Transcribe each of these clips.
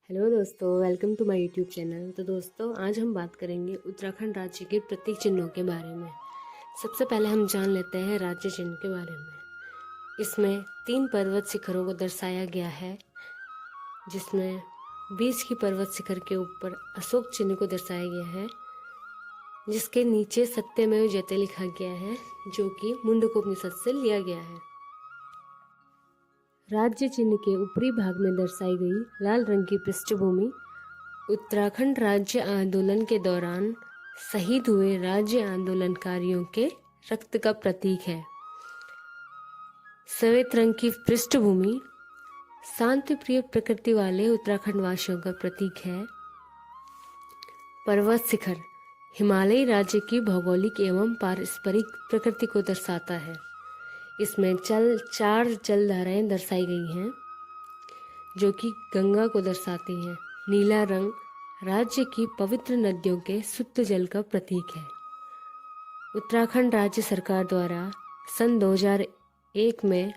Hello दोस्तों, welcome to my YouTube channel. तो दोस्तों, आज हम बात करेंगे उत्तराखंड राज्य के प्रतीक चिन्हों के बारे में। सबसे पहले हम जान लेते हैं राज्य चिन्ह के बारे में। इसमें 3 पर्वत शिखरों को दर्शाया गया है, जिसमें बीच की पर्वत शिखर के ऊपर अशोक चिन्ह को दर्शाया गया है, जिसके नीचे सत्यमेव जयते लिखा गया है, जो कि मुंडकोपनिषद से लिया गया है। राज्य चिन्ह के ऊपरी भाग में दर्शाई गई लाल रंग की पृष्ठभूमि उत्तराखंड राज्य आंदोलन के दौरान शहीद हुए राज्य आंदोलनकारियों के रक्त का प्रतीक है। श्वेत रंग की पृष्ठभूमि शांति प्रिय प्रकृति वाले उत्तराखंड वासियों का प्रतीक है। पर्वत शिखर हिमालयी राज्य की भौगोलिक एवं पारस्परिक प्रकृति को दर्शाता है। इसमें 4 जलधाराएं दर्शाई गई हैं, जो कि गंगा को दर्शाती हैं। नीला रंग राज्य की पवित्र नदियों के शुद्ध जल का प्रतीक है। उत्तराखंड राज्य सरकार द्वारा सन 2001 में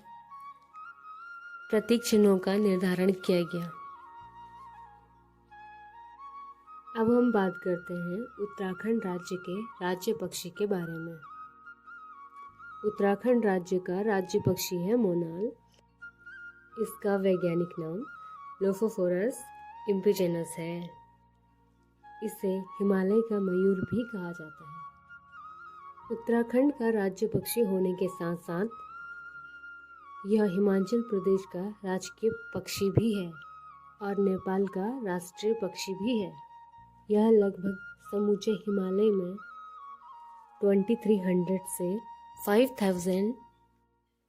प्रतीक चिन्हों का निर्धारण किया गया। अब हम बात करते हैं उत्तराखंड राज्य के राज्य पक्षी के बारे में। उत्तराखंड राज्य का राज्य पक्षी है मोनाल। इसका वैज्ञानिक नाम लोफोफोरस इम्पिजेनस है। इसे हिमालय का मयूर भी कहा जाता है। उत्तराखंड का राज्य पक्षी होने के साथ साथ यह हिमाचल प्रदेश का राजकीय पक्षी भी है और नेपाल का राष्ट्रीय पक्षी भी है। यह लगभग समूचे हिमालय में 2300 से 5000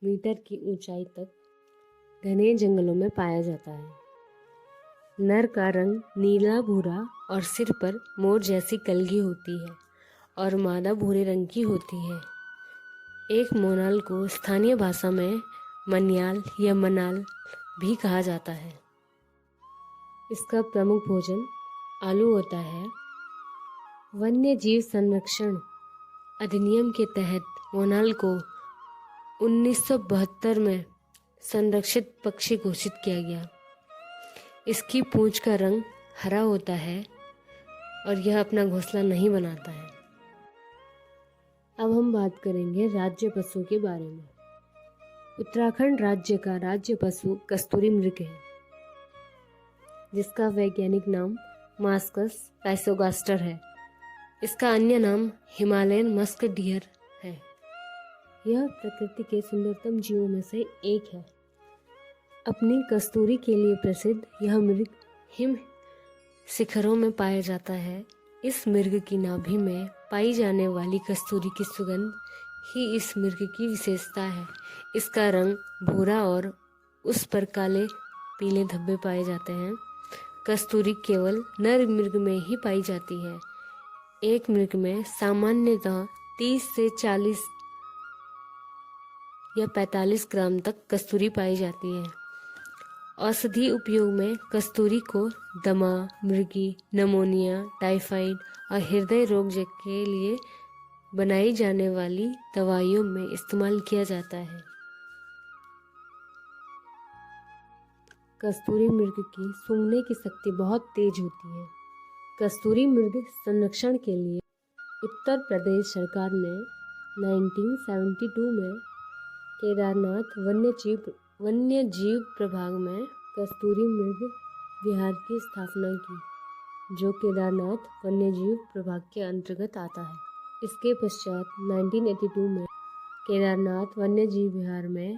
मीटर की ऊंचाई तक घने जंगलों में पाया जाता है। नर का रंग नीला भूरा और सिर पर मोर जैसी कलगी होती है और मादा भूरे रंग की होती है। एक मोनाल को स्थानीय भाषा में मन्याल या मनाल भी कहा जाता है। इसका प्रमुख भोजन आलू होता है। वन्य जीव संरक्षण अधिनियम के तहत मोनाल को 1972 में संरक्षित पक्षी घोषित किया गया। इसकी पूंछ का रंग हरा होता है और यह अपना घोंसला नहीं बनाता है। अब हम बात करेंगे राज्य पशु के बारे में। उत्तराखंड राज्य का राज्य पशु कस्तूरी मृग है, जिसका वैज्ञानिक नाम मास्कस काइसोगास्टर है। इसका अन्य नाम हिमालयन मस्क डियर है। यह प्रकृति के सुंदरतम जीवों में से एक है। अपनी कस्तूरी के लिए प्रसिद्ध यह मृग हिम शिखरों में पाया जाता है। इस मृग की नाभि में पाई जाने वाली कस्तूरी की सुगंध ही इस मृग की विशेषता है। इसका रंग भूरा और उस पर काले पीले धब्बे पाए जाते हैं। कस्तूरी केवल नर मृग में ही पाई जाती है। एक मृग में सामान्यतः 30 से 40 या 45 ग्राम तक कस्तूरी पाई जाती है। औषधि उपयोग में कस्तूरी को दमा, मृगी, नमोनिया, टाइफाइड और हृदय रोग के लिए बनाई जाने वाली दवाइयों में इस्तेमाल किया जाता है। कस्तूरी मृग की सूंघने की शक्ति बहुत तेज होती है। कस्तूरी मृग संरक्षण के लिए उत्तर प्रदेश सरकार ने 1972 में केदारनाथ वन्य जीव प्रभाग में कस्तूरी मृग विहार की स्थापना की, जो केदारनाथ वन्य जीव प्रभाग के अंतर्गत आता है। इसके पश्चात 1982 में केदारनाथ वन्य जीव विहार में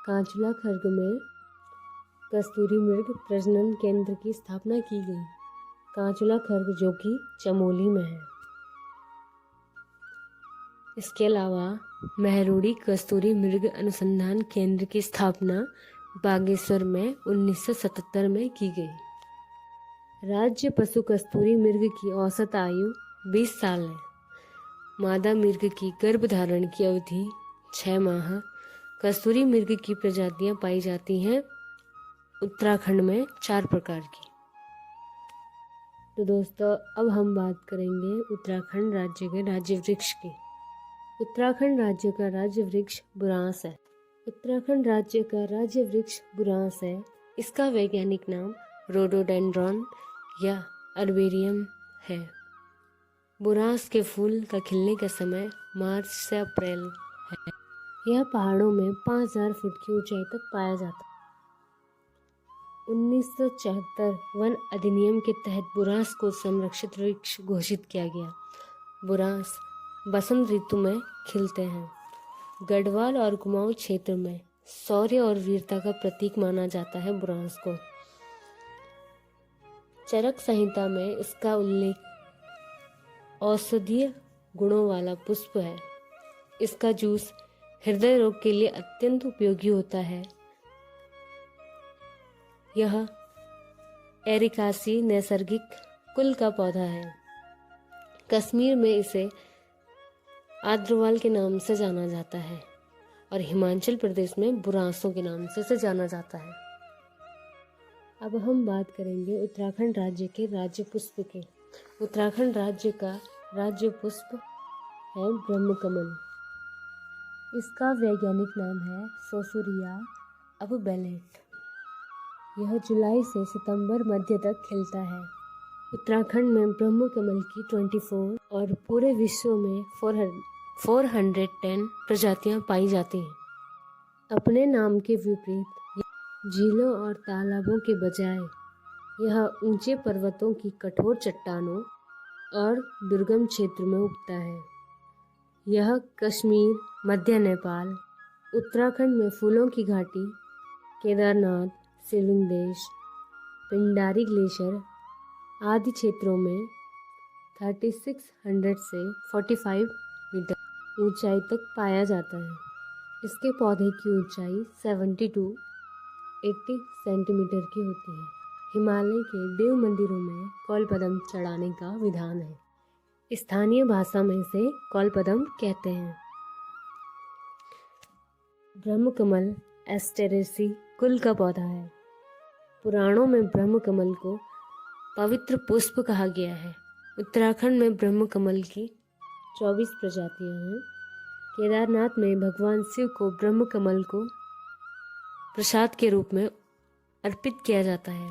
कांचुला खर्ग में कस्तूरी मृग प्रजनन केंद्र की स्थापना की गई। कांचुला खर्ग जो कि चमोली में है। इसके अलावा महरूड़ी कस्तूरी मृग अनुसंधान केंद्र की स्थापना बागेश्वर में 1977 में की गई। राज्य पशु कस्तूरी मृग की औसत आयु 20 साल है। मादा मृग की गर्भधारण की अवधि 6 माह। कस्तूरी मृग की प्रजातियां पाई जाती हैं उत्तराखंड में 4 प्रकार की। तो दोस्तों, अब हम बात करेंगे उत्तराखंड राज्य के राज्य वृक्ष की। उत्तराखंड राज्य का राज्य वृक्ष बुरांस है। उत्तराखंड राज्य का राज्य वृक्ष बुरांस है। इसका वैज्ञानिक नाम रोडोडेंड्रॉन या अर्बेरियम है। बुरांस के फूल का खिलने का समय मार्च से अप्रैल है। यह पहाड़ों में 5000 फुट की ऊंचाई तक पाया जाता है। 1974 वन अधिनियम के तहत बुरांस को संरक्षित वृक्ष घोषित किया गया। बुरांस बसंत ऋतु में खिलते हैं। गढ़वाल और कुमाऊं क्षेत्र में शौर्य और वीरता का प्रतीक माना जाता है बुरांस को। चरक संहिता में इसका उल्लेख औषधीय गुणों वाला पुष्प है। इसका जूस हृदय रोग के लिए अत्यंत उपयोगी होता है। यह एरिकासी नैसर्गिक कुल का पौधा है। कश्मीर में इसे आद्रवाल के नाम से जाना जाता है और हिमाचल प्रदेश में बुरांसों के नाम से इसे जाना जाता है। अब हम बात करेंगे उत्तराखंड राज्य के राज्य पुष्प के। उत्तराखंड राज्य का राज्य पुष्प है ब्रह्मकमल। इसका वैज्ञानिक नाम है सोसुरिया अबबेलेट। यह जुलाई से सितंबर मध्य तक खिलता है। उत्तराखंड में ब्रह्मकमल की 24 और पूरे विश्व में 410 प्रजातियां पाई जाती हैं। अपने नाम के विपरीत झीलों और तालाबों के बजाय यह ऊंचे पर्वतों की कठोर चट्टानों और दुर्गम क्षेत्र में उगता है। यह कश्मीर, मध्य नेपाल, उत्तराखंड में फूलों की घाटी, केदारनाथ, सिलिंगदेश, पिंडारी ग्लेशियर आदि क्षेत्रों में 3600 से 45 मीटर ऊंचाई तक पाया जाता है। इसके पौधे की ऊंचाई 70 to 80 सेंटीमीटर की होती है। हिमालय के देव मंदिरों में कौलपदम चढ़ाने का विधान है। स्थानीय भाषा में इसे कौलपदम कहते हैं। ब्रह्मकमल एस्टेरेसी कुल का पौधा है। पुराणों में ब्रह्मकमल को पवित्र पुष्प कहा गया है। उत्तराखंड में ब्रह्मकमल की 24 प्रजातियां हैं। केदारनाथ में भगवान शिव को ब्रह्मकमल को प्रसाद के रूप में अर्पित किया जाता है।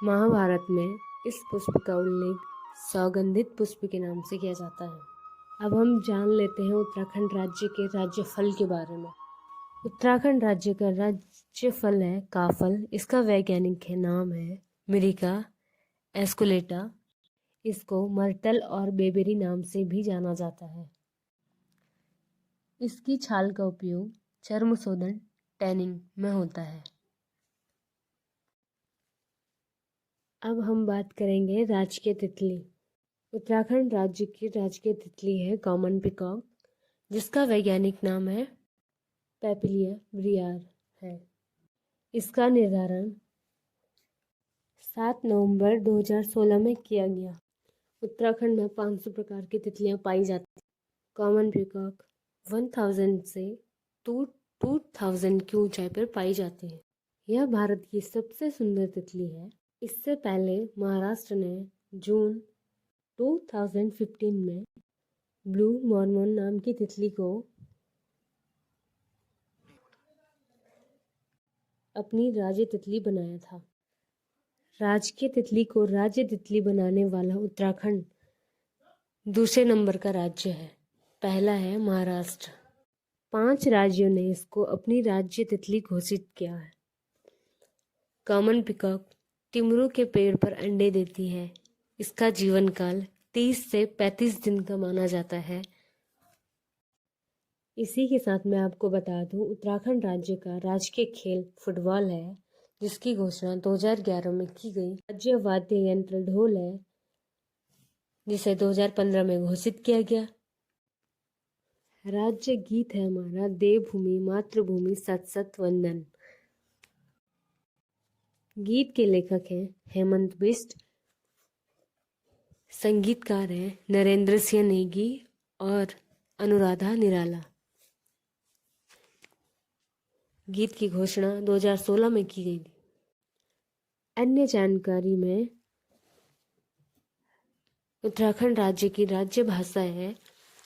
महाभारत में इस पुष्प का उल्लेख सौगंधित पुष्प के नाम से किया जाता है। अब हम जान लेते हैं उत्तराखंड राज्य के राज्य फल के बारे में। उत्तराखंड राज्य का राज्य फल है काफल। इसका वैज्ञानिक नाम है मिरिका एस्कुलेटा। इसको मर्टल और बेबेरी नाम से भी जाना जाता है। इसकी छाल का उपयोग चर्म शोधन टैनिंग में होता है। अब हम बात करेंगे राजकीय तितली। उत्तराखंड राज्य की राजकीय तितली है कॉमन पिकॉक, जिसका वैज्ञानिक नाम है पेपिलिया ब्रियार है। इसका निर्धारण 7 नवंबर 2016 में किया गया। उत्तराखंड में 500 प्रकार की तितलियां पाई जाती हैं। कॉमन पिकॉक 1000 से 2000 की ऊंचाई पर पाई जाती है। यह भारत की सबसे सुंदर तितली है। इससे पहले महाराष्ट्र ने जून 2015 में ब्लू मॉर्मोन नाम की तितली को अपनी राज्य तितली बनाया था। राजकीय तितली को राज्य तितली बनाने वाला उत्तराखंड दूसरे नंबर का राज्य है। पहला है महाराष्ट्र। 5 राज्यों ने इसको अपनी राज्य तितली घोषित किया है। कॉमन पिकॉक टिमरू के पेड़ पर अंडे देती है। इसका जीवन काल 30 से 35 दिन का माना जाता है। इसी के साथ मैं आपको बता दूं, उत्तराखंड राज्य का राजकीय खेल फुटबॉल है, जिसकी घोषणा 2011 में की गई। राज्य वाद्य यंत्र ढोल है, जिसे 2015 में घोषित किया गया। राज्य गीत है हमारा देवभूमि मातृभूमि सत सत वंदन। गीत के लेखक हैं हेमंत बिष्ट। संगीतकार हैं नरेंद्र सिंह नेगी और अनुराधा निराला। गीत की घोषणा 2016 में की गई थी। अन्य जानकारी में उत्तराखंड राज्य की राज्य भाषा है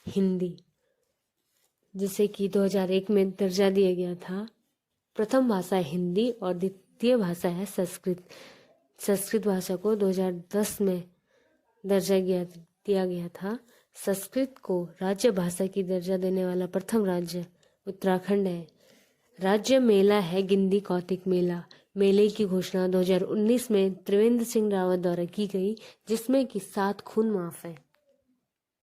हिंदी, जिसे कि 2001 में दर्जा दिया गया था। प्रथम भाषा है हिंदी और द्वितीय भाषा है संस्कृत। संस्कृत भाषा को 2010 में दर्जा दिया गया था। संस्कृत को राज्य भाषा की दर्जा देने वाला प्रथम राज्य उत्तराखंड है। राज्य मेला है गिंडी कौतिक मेला। मेले की घोषणा 2019 में त्रिवेंद्र सिंह रावत द्वारा की गई, जिसमें कि 7 खून माफ है।